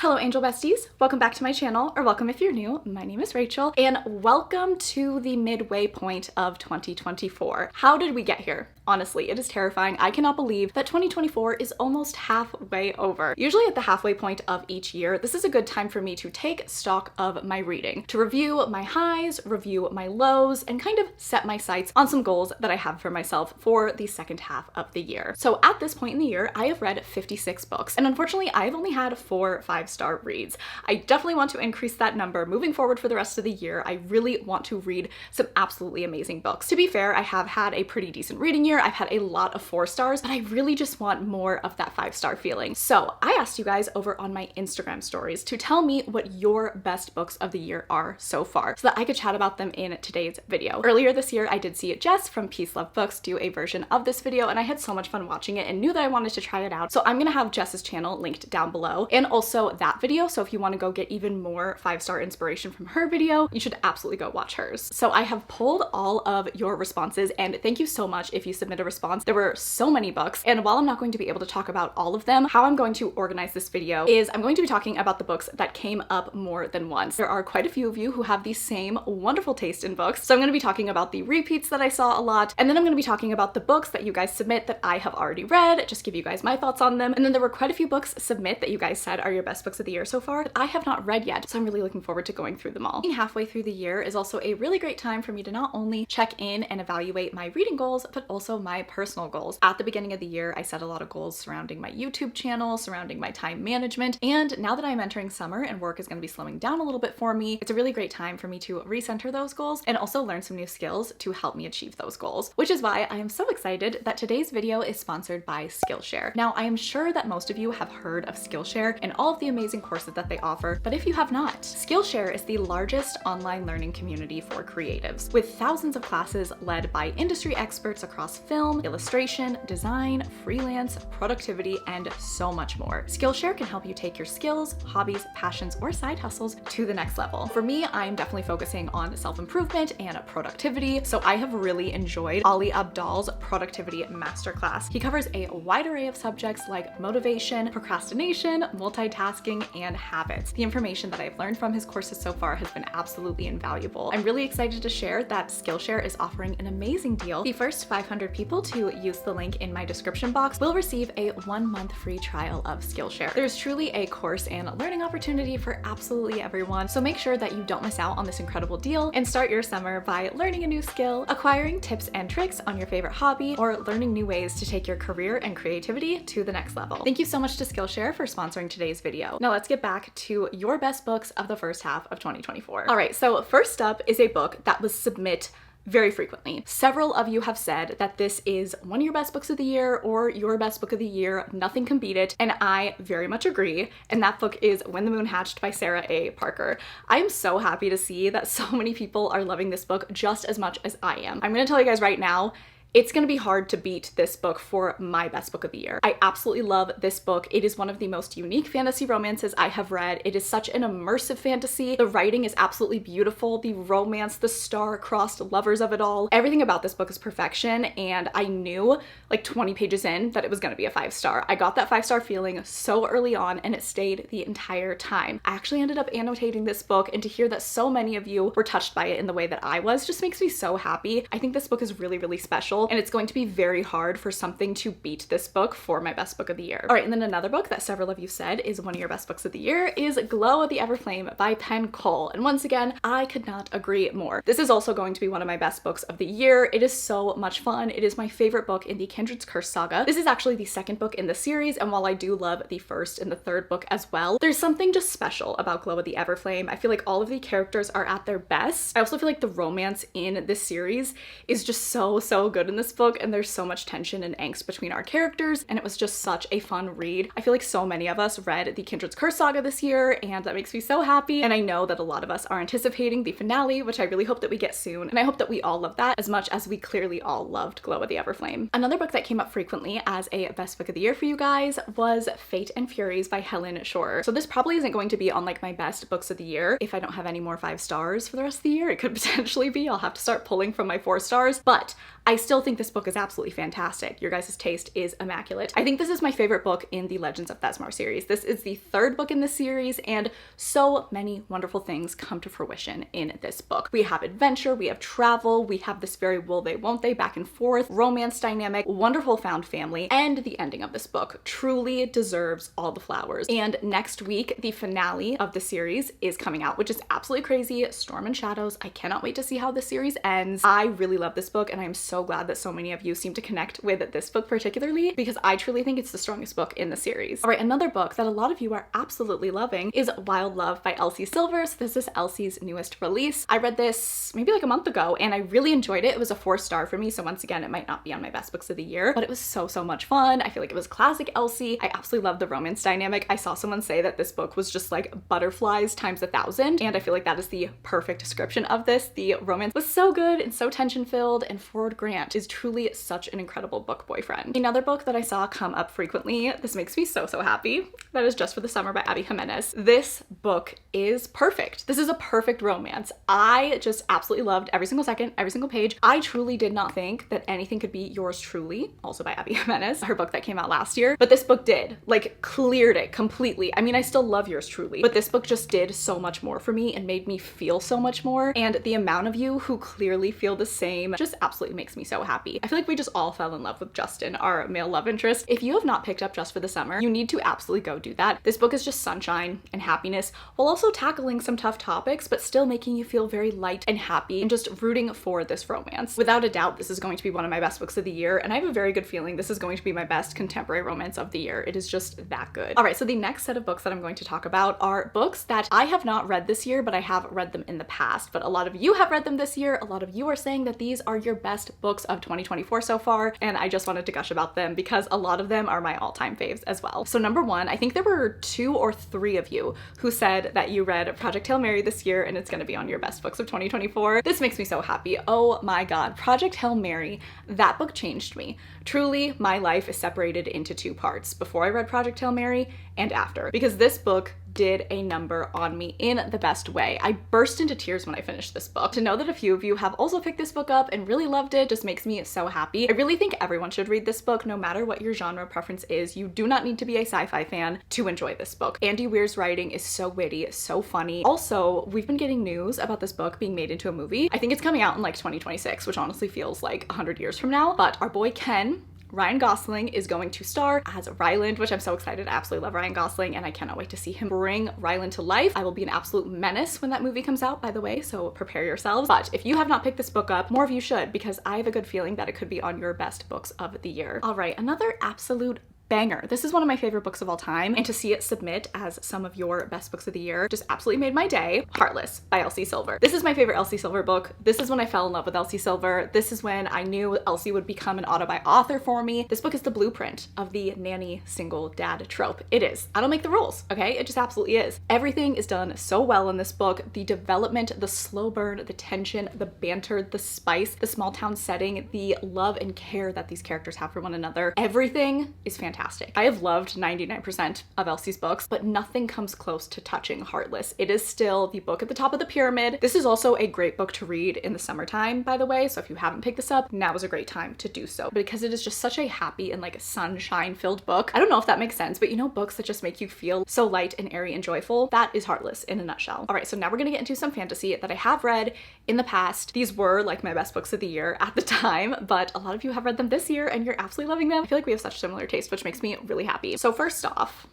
Hello Angel Besties, welcome back to my channel, or welcome if you're new. My name is Rachel, and welcome to the midway point of 2024. How did we get here? Honestly, it is terrifying. I cannot believe that 2024 is almost halfway over. Usually at the halfway point of each year, this is a good time for me to take stock of my reading, to review my highs, review my lows, and kind of set my sights on some goals that I have for myself for the second half of the year. So at this point in the year, I have read 56 books, and unfortunately, I've only had 4 5-star reads. I definitely want to increase that number moving forward for the rest of the year. I really want to read some absolutely amazing books. To be fair, I have had a pretty decent reading year. I've had a lot of 4 stars, but I really just want more of that 5-star feeling. So I asked you guys over on my Instagram stories to tell me what your best books of the year are so far, so that I could chat about them in today's video. Earlier this year, I did see Jess from Peace Love Books do a version of this video, and I had so much fun watching it and knew that I wanted to try it out. So I'm gonna have Jess's channel linked down below, and also that video. So if you want to go get even more 5-star inspiration from her video, you should absolutely go watch hers. So I have pulled all of your responses, and thank you so much if you submit a response. There were so many books, and while I'm not going to be able to talk about all of them, how I'm going to organize this video is I'm going to be talking about the books that came up more than once. There are quite a few of you who have the same wonderful taste in books, so I'm going to be talking about the repeats that I saw a lot, and then I'm going to be talking about the books that you guys submit that I have already read, just give you guys my thoughts on them. And then there were quite a few books submit that you guys said are your best books of the year so far that I have not read yet, so I'm really looking forward to going through them all. Being halfway through the year is also a really great time for me to not only check in and evaluate my reading goals, but also my personal goals. At the beginning of the year, I set a lot of goals surrounding my YouTube channel, surrounding my time management, and now that I'm entering summer and work is going to be slowing down a little bit for me, it's a really great time for me to recenter those goals and also learn some new skills to help me achieve those goals, which is why I am so excited that today's video is sponsored by Skillshare. Now, I am sure that most of you have heard of Skillshare and all of the amazing courses that they offer, but if you have not, Skillshare is the largest online learning community for creatives, with thousands of classes led by industry experts across film, illustration, design, freelance, productivity, and so much more. Skillshare can help you take your skills, hobbies, passions, or side hustles to the next level. For me, I'm definitely focusing on self-improvement and productivity, so I have really enjoyed Ali Abdaal's productivity masterclass. He covers a wide array of subjects like motivation, procrastination, multitasking, and habits. The information that I've learned from his courses so far has been absolutely invaluable. I'm really excited to share that Skillshare is offering an amazing deal. The first 500 people to use the link in my description box will receive a 1-month free trial of Skillshare. There's truly a course and learning opportunity for absolutely everyone, so make sure that you don't miss out on this incredible deal and start your summer by learning a new skill, acquiring tips and tricks on your favorite hobby, or learning new ways to take your career and creativity to the next level. Thank you so much to Skillshare for sponsoring today's video. Now let's get back to your best books of the first half of 2024. All right, so first up is a book that was submit very frequently. Several of you have said that this is one of your best books of the year or your best book of the year. Nothing can beat it, and I very much agree. And that book is When the Moon Hatched by Sarah A. Parker. I am so happy to see that so many people are loving this book just as much as I am. I'm gonna tell you guys right now, it's gonna be hard to beat this book for my best book of the year. I absolutely love this book. It is one of the most unique fantasy romances I have read. It is such an immersive fantasy. The writing is absolutely beautiful. The romance, the star-crossed lovers of it all. Everything about this book is perfection, and I knew like 20 pages in that it was gonna be a 5-star. I got that 5-star feeling so early on, and it stayed the entire time. I actually ended up annotating this book, and to hear that so many of you were touched by it in the way that I was just makes me so happy. I think this book is really, really special, and it's going to be very hard for something to beat this book for my best book of the year. All right, and then another book that several of you said is one of your best books of the year is Glow of the Everflame by Penn Cole. And once again, I could not agree more. This is also going to be one of my best books of the year. It is so much fun. It is my favorite book in the Kindred's Curse saga. This is actually the second book in the series, and while I do love the first and the third book as well, there's something just special about Glow of the Everflame. I feel like all of the characters are at their best. I also feel like the romance in this series is just so good in this book, and there's so much tension and angst between our characters, and it was just such a fun read. I feel like so many of us read the Kindred's Curse saga this year, and that makes me so happy, and I know that a lot of us are anticipating the finale, which I really hope that we get soon, and I hope that we all love that as much as we clearly all loved Glow of the Everflame. Another book that came up frequently as a best book of the year for you guys was Fate and Furies by Helen Shorer. So this probably isn't going to be on like my best books of the year. If I don't have any more 5 stars for the rest of the year, it could potentially be. I'll have to start pulling from my 4 stars, but I still think this book is absolutely fantastic. Your guys' taste is immaculate. I think this is my favorite book in the Legends of Thesmar series. This is the third book in this series, and so many wonderful things come to fruition in this book. We have adventure, we have travel, we have this very will they, won't they, back and forth, romance dynamic, wonderful found family, and the ending of this book truly deserves all the flowers. And next week, the finale of the series is coming out, which is absolutely crazy. Storm and Shadows. I cannot wait to see how this series ends. I really love this book, and I am so glad that so many of you seem to connect with this book particularly, because I truly think it's the strongest book in the series. All right, another book that a lot of you are absolutely loving is Wild Love by Elsie Silver. So this is Elsie's newest release. I read this maybe like a month ago, and I really enjoyed it. It was a 4-star for me, so once again, it might not be on my best books of the year, but it was so much fun. I feel like it was classic Elsie. I absolutely love the romance dynamic. I saw someone say that this book was just like butterflies times 1,000, and I feel like that is the perfect description of this. The romance was so good and so tension-filled, and Ford Grant is truly such an incredible book boyfriend. Another book that I saw come up frequently, this makes me so happy, that is Just for the Summer by Abby Jimenez. This book is perfect. This is a perfect romance. I just absolutely loved every single second, every single page. I truly did not think that anything could be Yours Truly, also by Abby Jimenez, her book that came out last year, but this book did, like, cleared it completely. I mean, I still love Yours Truly, but this book just did so much more for me and made me feel so much more, and the amount of you who clearly feel the same just absolutely makes me so happy. I feel like we just all fell in love with Justin, our male love interest. If you have not picked up Just for the Summer, you need to absolutely go do that. This book is just sunshine and happiness, while also tackling some tough topics, but still making you feel very light and happy and just rooting for this romance. Without a doubt, this is going to be one of my best books of the year, and I have a very good feeling this is going to be my best contemporary romance of the year. It is just that good. All right, so the next set of books that I'm going to talk about are books that I have not read this year, but I have read them in the past. But a lot of you have read them this year. A lot of you are saying that these are your best books of 2024 so far, and I just wanted to gush about them because a lot of them are my all-time faves as well. So number one, I think there were 2 or 3 of you who said that you read Project Hail Mary this year and it's gonna be on your best books of 2024. This makes me so happy. Oh my God, Project Hail Mary, that book changed me. Truly, my life is separated into 2 parts, before I read Project Hail Mary and after, because this book did a number on me in the best way. I burst into tears when I finished this book. To know that a few of you have also picked this book up and really loved it just makes me so happy. I really think everyone should read this book, no matter what your genre preference is. You do not need to be a sci-fi fan to enjoy this book. Andy Weir's writing is so witty, so funny. Also, we've been getting news about this book being made into a movie. I think it's coming out in like 2026, which honestly feels like 100 years from now, but our boy Ken, Ryan Gosling, is going to star as Ryland, which I'm so excited. I absolutely love Ryan Gosling, and I cannot wait to see him bring Ryland to life. I will be an absolute menace when that movie comes out, by the way, so prepare yourselves. But if you have not picked this book up, more of you should, because I have a good feeling that it could be on your best books of the year. All right, another absolute banger. This is one of my favorite books of all time, and to see it submit as some of your best books of the year just absolutely made my day. Heartless by Elsie Silver. This is my favorite Elsie Silver book. This is when I fell in love with Elsie Silver. This is when I knew Elsie would become an autobi author for me. This book is the blueprint of the nanny single dad trope. It is. I don't make the rules, okay? It just absolutely is. Everything is done so well in this book. The development, the slow burn, the tension, the banter, the spice, the small town setting, the love and care that these characters have for one another. Everything is fantastic. I have loved 99% of Elsie's books, but nothing comes close to touching Heartless. It is still the book at the top of the pyramid. This is also a great book to read in the summertime, by the way, so if you haven't picked this up, now is a great time to do so, because it is just such a happy and like sunshine-filled book. I don't know if that makes sense, but you know, books that just make you feel so light and airy and joyful? That is Heartless in a nutshell. All right, so now we're gonna get into some fantasy that I have read in the past. These were like my best books of the year at the time, but a lot of you have read them this year and you're absolutely loving them. I feel like we have such similar taste, which makes me really happy. So first off,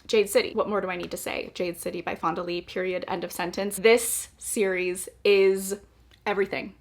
Jade City. What more do I need to say? Jade City by Fonda Lee, period, end of sentence. This series is everything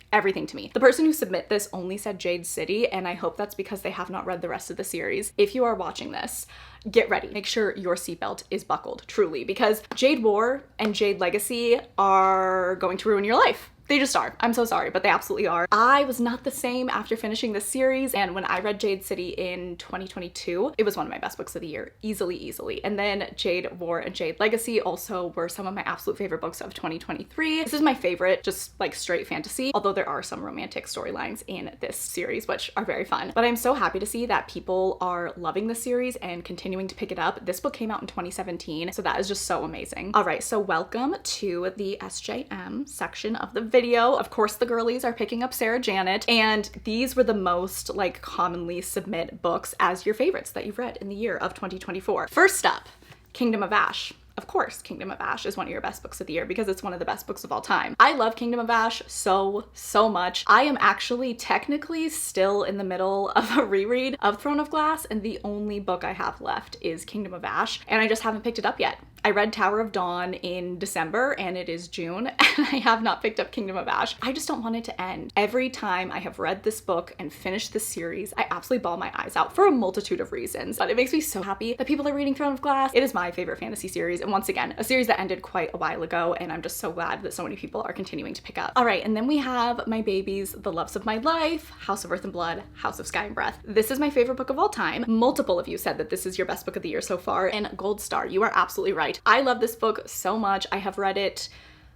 to me. The person who submit this only said Jade City, and I hope that's because they have not read the rest of the series. If you are watching this, get ready. Make sure your seatbelt is buckled, truly, because Jade War and Jade Legacy are going to ruin your life. They just are. I'm so sorry, but they absolutely are. I was not the same after finishing this series, and when I read Jade City in 2022, it was one of my best books of the year, easily. And then Jade War and Jade Legacy also were some of my absolute favorite books of 2023. This is my favorite, just like straight fantasy, although there are some romantic storylines in this series, which are very fun. But I'm so happy to see that people are loving the series and continuing to pick it up. This book came out in 2017, so that is just so amazing. All right, so welcome to the SJM section of the video. video. Of course, the girlies are picking up Sarah Janet, and these were the most like commonly submit books as your favorites that you've read in the year of 2024. First up, Kingdom of Ash. Of course, Kingdom of Ash is one of your best books of the year because it's one of the best books of all time. I love Kingdom of Ash so much. I am actually technically still in the middle of a reread of Throne of Glass, and the only book I have left is Kingdom of Ash, and I just haven't picked it up yet. I read Tower of Dawn in December and it is June, and I have not picked up Kingdom of Ash. I just don't want it to end. Every time I have read this book and finished this series, I absolutely bawl my eyes out for a multitude of reasons, but it makes me so happy that people are reading Throne of Glass. It is my favorite fantasy series, and once again, a series that ended quite a while ago, and I'm just so glad that so many people are continuing to pick up. All right, and then we have my babies, the loves of my life, House of Earth and Blood, House of Sky and Breath. This is my favorite book of all time. Multiple of you said that this is your best book of the year so far, and gold star, you are absolutely right. I love this book so much. I have read it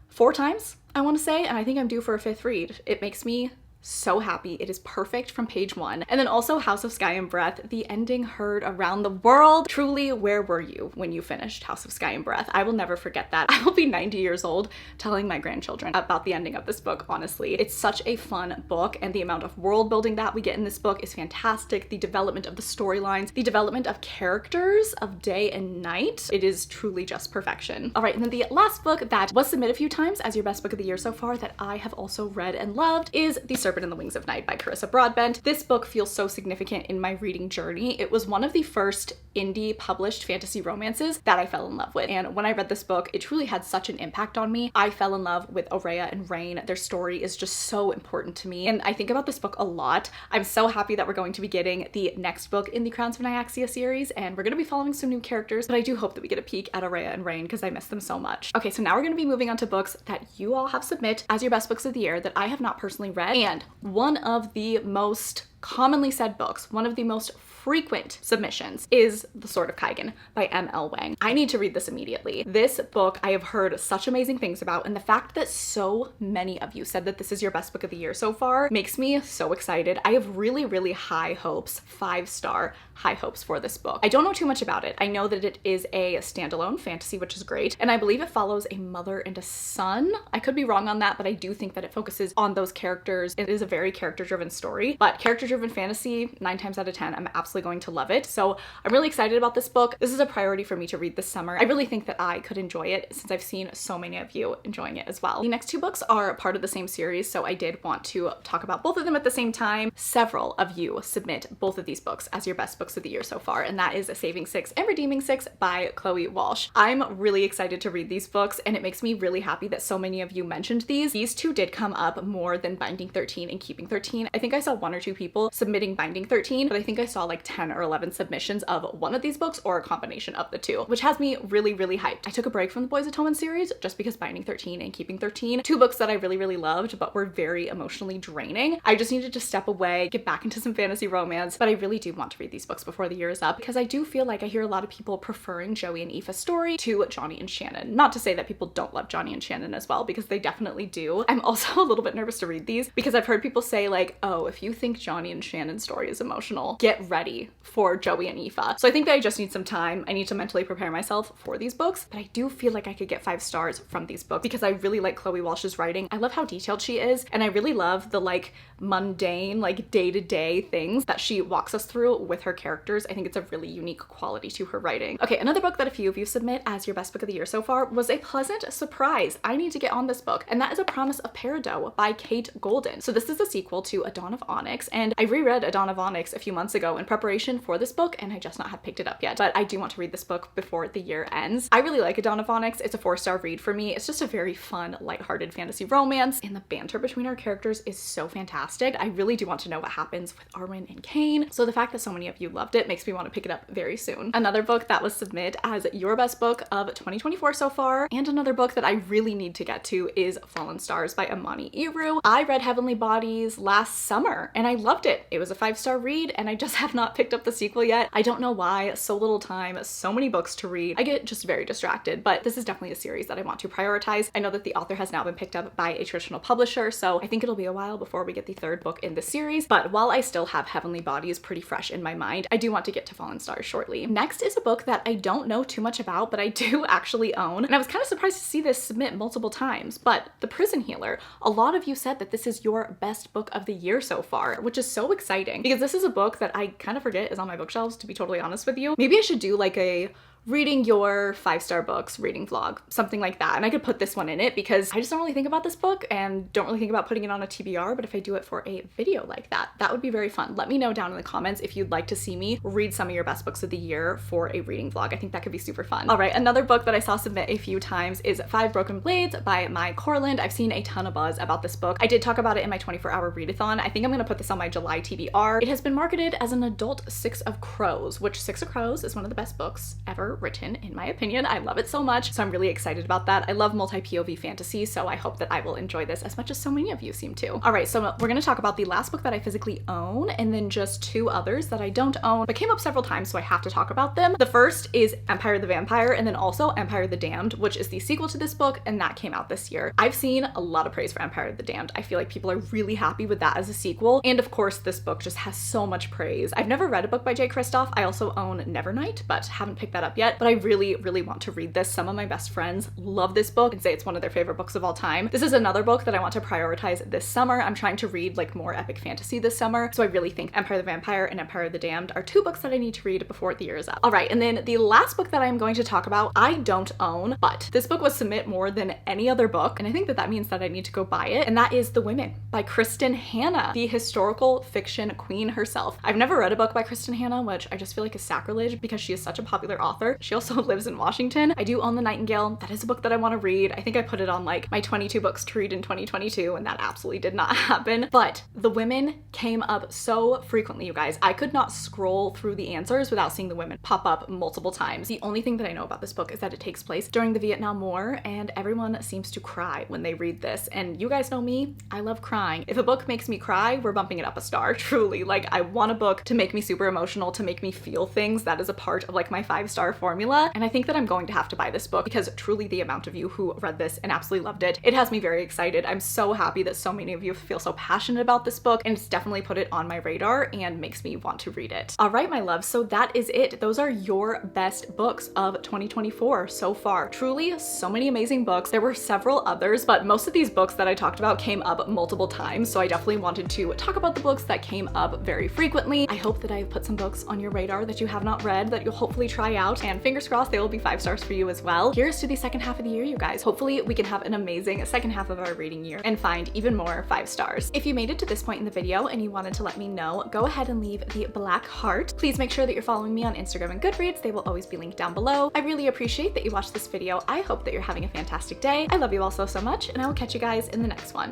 4 times, I want to say, and I think I'm due for a 5th read. It makes me so happy. It is perfect from page 1. And then also House of Sky and Breath, the ending heard around the world. Truly, where were you when you finished House of Sky and Breath? I will never forget that. I will be 90 years old telling my grandchildren about the ending of this book, honestly. It's such a fun book, and the amount of world building that we get in this book is fantastic. The development of the storylines, the development of characters of day and night, it is truly just perfection. All right, and then the last book that was submitted a few times as your best book of the year so far that I have also read and loved is The Serpent and the Wings of Night by Carissa Broadbent. This book feels so significant in my reading journey. It was one of the first indie published fantasy romances that I fell in love with. And when I read this book, it truly had such an impact on me. I fell in love with Aurea and Rain. Their story is just so important to me. And I think about this book a lot. I'm so happy that we're going to be getting the next book in the Crowns of Nyaxia series, and we're going to be following some new characters, but I do hope that we get a peek at Aurea and Rain because I miss them so much. Okay, so now we're going to be moving on to books that you all have submit as your best books of the year that I have not personally read. And one of the most commonly said books, one of the most frequent submissions is The Sword of Kaigen by M.L. Wang. I need to read this immediately. This book I have heard such amazing things about, and the fact that so many of you said that this is your best book of the year so far makes me so excited. I have really high hopes, 5-star high hopes for this book. I don't know too much about it. I know that it is a standalone fantasy, which is great, and I believe it follows a mother and a son. I could be wrong on that, but I do think that it focuses on those characters. It is a very character-driven story, but character-driven fantasy, 9 times out of 10, I'm absolutely going to love it. So I'm really excited about this book. This is a priority for me to read this summer. I really think that I could enjoy it since I've seen so many of you enjoying it as well. The next 2 books are part of the same series, so I did want to talk about both of them at the same time. Several of you submit both of these books as your best books of the year so far, and that is Saving 6 and Redeeming 6 by Chloe Walsh. I'm really excited to read these books, and it makes me really happy that so many of you mentioned these. These 2 did come up more than Binding 13 and Keeping 13. I think I saw 1 or 2 people submitting Binding 13, but I think I saw like 10 or 11 submissions of one of these books or a combination of the 2, which has me really hyped. I took a break from the Boys Atonement series just because Binding 13 and Keeping 13, 2 books that I really loved but were very emotionally draining. I just needed to step away, get back into some fantasy romance, but I really do want to read these books before the year is up because I do feel like I hear a lot of people preferring Joey and Aoife's story to Johnny and Shannon. Not to say that people don't love Johnny and Shannon as well, because they definitely do. I'm also a little bit nervous to read these because I've heard people say like, oh, if you think Johnny and Shannon's story is emotional, get ready for Joey and Aoife. So I think that I just need some time. I need to mentally prepare myself for these books, but I do feel like I could get 5 stars from these books because I really like Chloe Walsh's writing. I love how detailed she is, and I really love the like mundane, like day-to-day things that she walks us through with her characters. I think it's a really unique quality to her writing. Okay, another book that a few of you submit as your best book of the year so far was a pleasant surprise. I need to get on this book, and that is A Promise of Peridot by Kate Golden. So this is a sequel to A Dawn of Onyx, and I reread A Dawn of Onyx a few months ago in preparation for this book, and I just not have picked it up yet, but I do want to read this book before the year ends. I really like A Dawn of Onyx. It's a 4-star read for me. It's just a very fun, lighthearted fantasy romance, and the banter between our characters is so fantastic. I really do want to know what happens with Arwen and Cain, so the fact that so many of you loved it makes me want to pick it up very soon. Another book that was submitted as your best book of 2024 so far, and another book that I really need to get to, is Fallen Stars by Amani Iru. I read Heavenly Bodies last summer, and I loved loved it. It was a 5-star read and I just have not picked up the sequel yet. I don't know why. So little time, so many books to read. I get just very distracted, but this is definitely a series that I want to prioritize. I know that the author has now been picked up by a traditional publisher, so I think it'll be a while before we get the 3rd book in the series. But while I still have Heavenly Bodies pretty fresh in my mind, I do want to get to Fallen Stars shortly. Next is a book that I don't know too much about, but I do actually own. And I was kind of surprised to see this submit multiple times, but The Prison Healer. A lot of you said that this is your best book of the year so far, which is so exciting because this is a book that I kind of forget is on my bookshelves, to be totally honest with you. Maybe I should do like a reading your 5-star books reading vlog, something like that. And I could put this one in it because I just don't really think about this book and don't really think about putting it on a TBR, but if I do it for a video like that, that would be very fun. Let me know down in the comments if you'd like to see me read some of your best books of the year for a reading vlog. I think that could be super fun. All right, another book that I saw submit a few times is 5 Broken Blades by Mai Corland. I've seen a ton of buzz about this book. I did talk about it in my 24-hour readathon. I think I'm gonna put this on my July TBR. It has been marketed as an adult Six of Crows, which Six of Crows is one of the best books ever written, in my opinion. I love it so much, so I'm really excited about that. I love multi-POV fantasy, so I hope that I will enjoy this as much as so many of you seem to. All right, so we're gonna talk about the last book that I physically own and then just 2 others that I don't own, but came up several times, so I have to talk about them. The first is Empire the Vampire and then also Empire the Damned, which is the sequel to this book, and that came out this year. I've seen a lot of praise for Empire the Damned. I feel like people are really happy with that as a sequel, and of course this book just has so much praise. I've never read a book by Jay Kristoff. I also own Nevernight, but haven't picked that up yet, but I really want to read this. Some of my best friends love this book and say it's one of their favorite books of all time. This is another book that I want to prioritize this summer. I'm trying to read like more epic fantasy this summer, so I really think Empire the Vampire and Empire the Damned are 2 books that I need to read before the year is up. All right, and then the last book that I'm going to talk about, I don't own, but this book was submit more than any other book, and I think that that means that I need to go buy it, and that is The Women by Kristen Hanna, the historical fiction queen herself. I've never read a book by Kristen Hanna, which I just feel like is sacrilege because she is such a popular author. She also lives in Washington. I do own The Nightingale. That is a book that I want to read. I think I put it on like my 22 books to read in 2022, and that absolutely did not happen. But The Women came up so frequently, you guys. I could not scroll through the answers without seeing The Women pop up multiple times. The only thing that I know about this book is that it takes place during the Vietnam War, and everyone seems to cry when they read this. And you guys know me, I love crying. If a book makes me cry, we're bumping it up a star, truly. Like, I want a book to make me super emotional, to make me feel things. That is a part of like my 5-star formula. And I think that I'm going to have to buy this book because truly the amount of you who read this and absolutely loved it, it has me very excited. I'm so happy that so many of you feel so passionate about this book, and it's definitely put it on my radar and makes me want to read it. All right, my love, so that is it. Those are your best books of 2024 so far. Truly so many amazing books. There were several others, but most of these books that I talked about came up multiple times, so I definitely wanted to talk about the books that came up very frequently. I hope that I've put some books on your radar that you have not read that you'll hopefully try out, and fingers crossed they will be 5 stars for you as well. Here's to the second half of the year, you guys. Hopefully we can have an amazing second half of our reading year and find even more 5 stars. If you made it to this point in the video and you wanted to let me know, go ahead and leave the black heart. Please make sure that you're following me on Instagram and Goodreads. They will always be linked down below. I really appreciate that you watched this video. I hope that you're having a fantastic day. I love you all so much, and I will catch you guys in the next one.